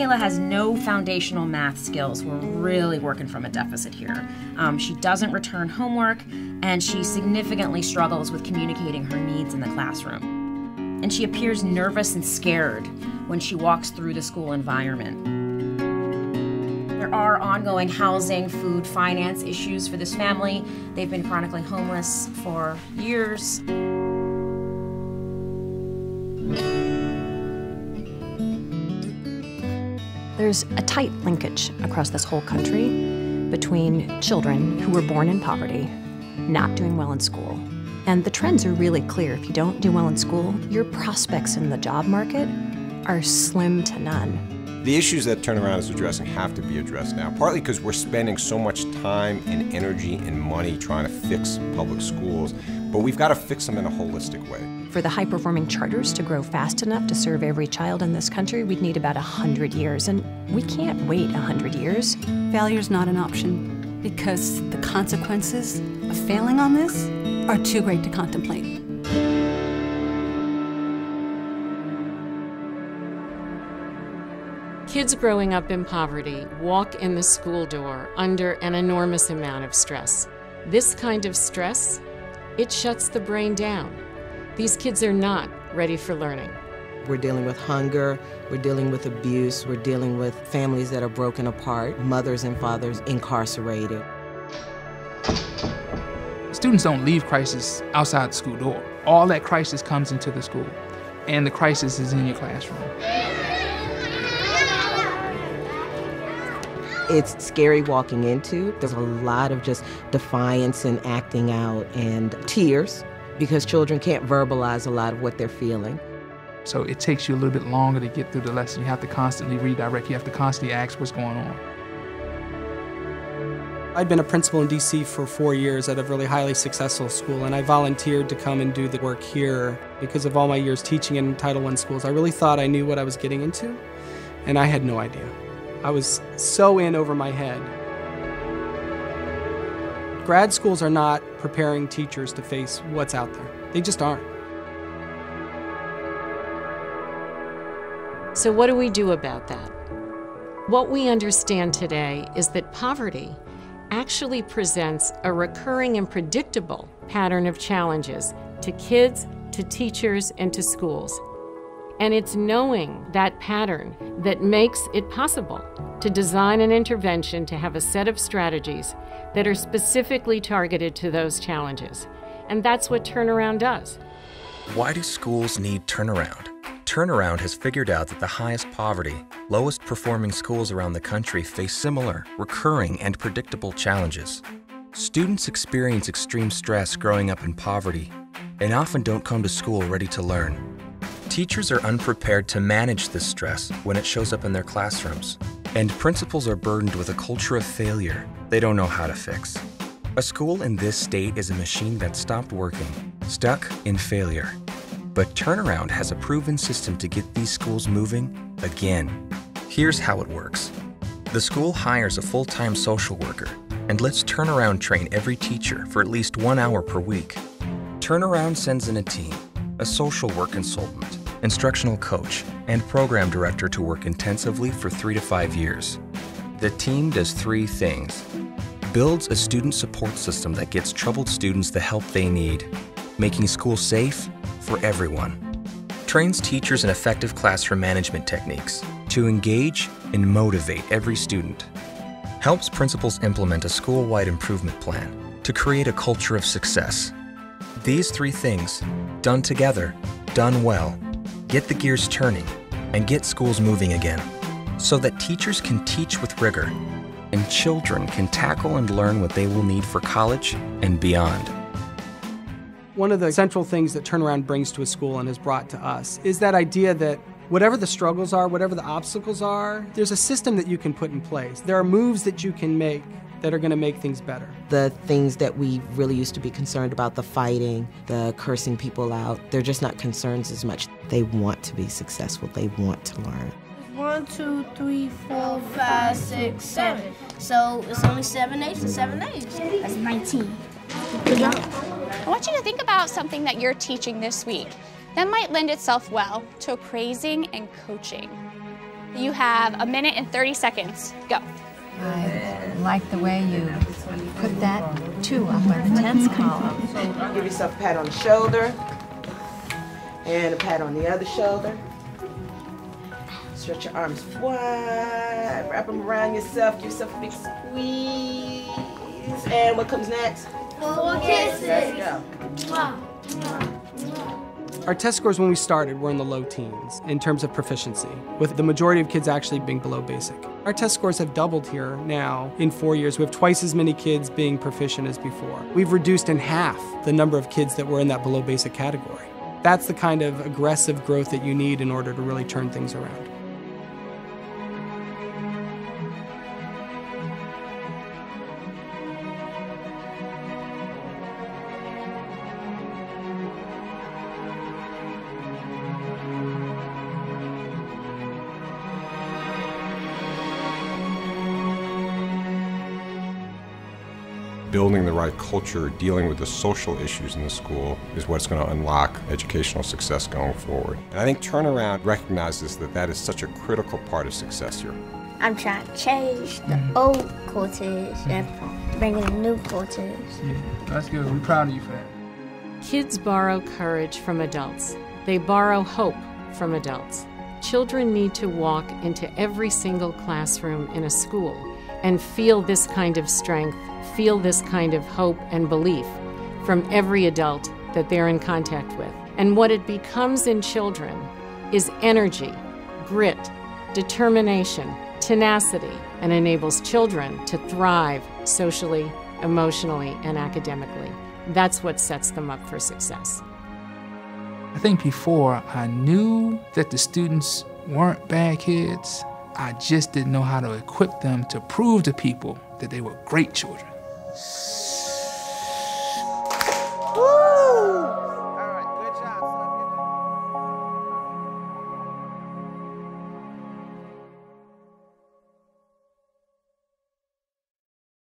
Kayla has no foundational math skills. We're really working from a deficit here. She doesn't return homework, and she significantly struggles with communicating her needs in the classroom. And she appears nervous and scared when she walks through the school environment. There are ongoing housing, food, finance issues for this family. They've been chronically homeless for years. There's a tight linkage across this whole country between children who were born in poverty, not doing well in school. And the trends are really clear. If you don't do well in school, your prospects in the job market are slim to none. The issues that Turnaround is addressing have to be addressed now, partly because we're spending so much time and energy and money trying to fix public schools, but we've got to fix them in a holistic way. For the high-performing charters to grow fast enough to serve every child in this country, we'd need about 100 years, and we can't wait 100 years. Failure's not an option because the consequences of failing on this are too great to contemplate. Kids growing up in poverty walk in the school door under an enormous amount of stress. This kind of stress, it shuts the brain down. These kids are not ready for learning. We're dealing with hunger, we're dealing with abuse, we're dealing with families that are broken apart, mothers and fathers incarcerated. Students don't leave crisis outside the school door. All that crisis comes into the school, and the crisis is in your classroom. It's scary walking into. There's a lot of just defiance and acting out and tears because children can't verbalize a lot of what they're feeling. So it takes you a little bit longer to get through the lesson. You have to constantly redirect. You have to constantly ask what's going on. I'd been a principal in DC for 4 years at a really highly successful school, and I volunteered to come and do the work here because of all my years teaching in Title I schools. I really thought I knew what I was getting into, and I had no idea. I was so in over my head. Grad schools are not preparing teachers to face what's out there. They just aren't. So what do we do about that? What we understand today is that poverty actually presents a recurring and predictable pattern of challenges to kids, to teachers, and to schools. And it's knowing that pattern that makes it possible to design an intervention to have a set of strategies that are specifically targeted to those challenges. And that's what Turnaround does. Why do schools need Turnaround? Turnaround has figured out that the highest poverty, lowest performing schools around the country face similar, recurring, and predictable challenges. Students experience extreme stress growing up in poverty and often don't come to school ready to learn. Teachers are unprepared to manage this stress when it shows up in their classrooms, and principals are burdened with a culture of failure they don't know how to fix. A school in this state is a machine that stopped working, stuck in failure. But Turnaround has a proven system to get these schools moving again. Here's how it works. The school hires a full-time social worker and lets Turnaround train every teacher for at least 1 hour per week. Turnaround sends in a team, a social work consultant, instructional coach, and program director to work intensively for 3 to 5 years. The team does 3 things. Builds a student support system that gets troubled students the help they need, making school safe for everyone. Trains teachers in effective classroom management techniques to engage and motivate every student. Helps principals implement a school-wide improvement plan to create a culture of success. These 3 things, done together, done well, get the gears turning and get schools moving again, so that teachers can teach with rigor and children can tackle and learn what they will need for college and beyond. One of the central things that Turnaround brings to a school and has brought to us is that idea that whatever the struggles are, whatever the obstacles are, there's a system that you can put in place. There are moves that you can make that are going to make things better. The things that we really used to be concerned about, the fighting, the cursing people out, they're just not concerns as much. They want to be successful. They want to learn. 1, 2, 3, 4, 5, 6, 7. So it's only 7 A's and 7 A's. That's 19. Good job. I want you to think about something that you're teaching this week that might lend itself well to appraising and coaching. You have 1 minute and 30 seconds. Go. I like the way you put that 2 up on the tens column. Give yourself a pat on the shoulder and a pat on the other shoulder. Stretch your arms wide, wrap them around yourself, give yourself a big squeeze. And what comes next? 4 kisses. Let's go. Our test scores when we started were in the low teens in terms of proficiency, with the majority of kids actually being below basic. Our test scores have doubled here now in 4 years. We have twice as many kids being proficient as before. We've reduced in half the number of kids that were in that below basic category. That's the kind of aggressive growth that you need in order to really turn things around. Building the right culture, dealing with the social issues in the school is what's going to unlock educational success going forward. And I think Turnaround recognizes that that is such a critical part of success here. I'm trying to change the old cultures and bring in new cultures. Yeah, that's good. We're proud of you for that. Kids borrow courage from adults. They borrow hope from adults. Children need to walk into every single classroom in a school and feel this kind of strength, feel this kind of hope and belief from every adult that they're in contact with. And what it becomes in children is energy, grit, determination, tenacity, and enables children to thrive socially, emotionally, and academically. That's what sets them up for success. I think before I knew that the students weren't bad kids, I just didn't know how to equip them to prove to people that they were great children.